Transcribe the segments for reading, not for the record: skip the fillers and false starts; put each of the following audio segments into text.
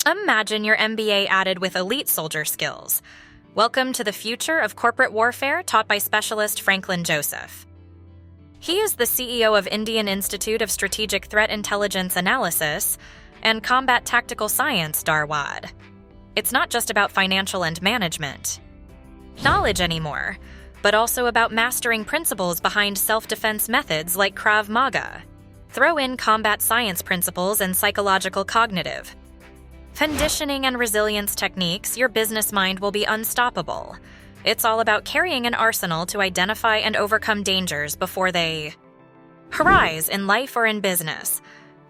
Imagine your MBA added with elite soldier skills. Welcome to the future of corporate warfare taught by specialist Franklin Joseph. He is the CEO of Indian Institute of Strategic Threat Intelligence Analysis and Combat Tactical Science, Dharwad. It's not just about financial and management knowledge anymore, but also about mastering principles behind self-defense methods like Krav Maga. Throw in combat science principles and psychological cognitive conditioning and resilience techniques, your business mind will be unstoppable. It's all about carrying an arsenal to identify and overcome dangers before they arise in life or in business.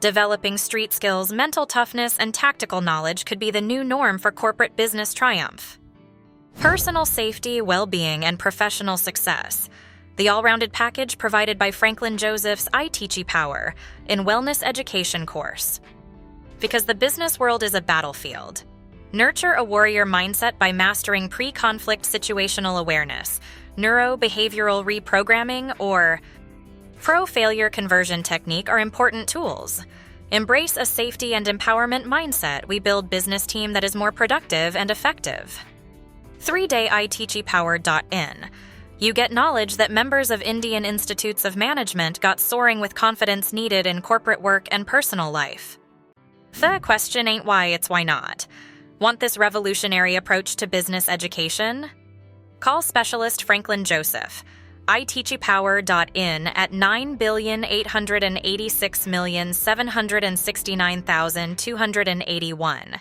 Developing street skills, mental toughness, and tactical knowledge could be the new norm for corporate business triumph. Personal safety, well-being, and professional success. The all-rounded package provided by Franklin Joseph's iTeachiPower in Wellness Education course. Because the business world is a battlefield. Nurture a warrior mindset by mastering pre-conflict situational awareness, neuro-behavioral reprogramming, or pro-failure conversion technique are important tools. Embrace a safety and empowerment mindset. We build business team that is more productive and effective. 3-day iTeachiPower.in. You get knowledge that members of Indian Institutes of Management got soaring with confidence needed in corporate work and personal life. The question ain't why, it's why not. Want this revolutionary approach to business education? Call specialist Franklin Joseph, iTeachiPower.in at 9,886,769,281.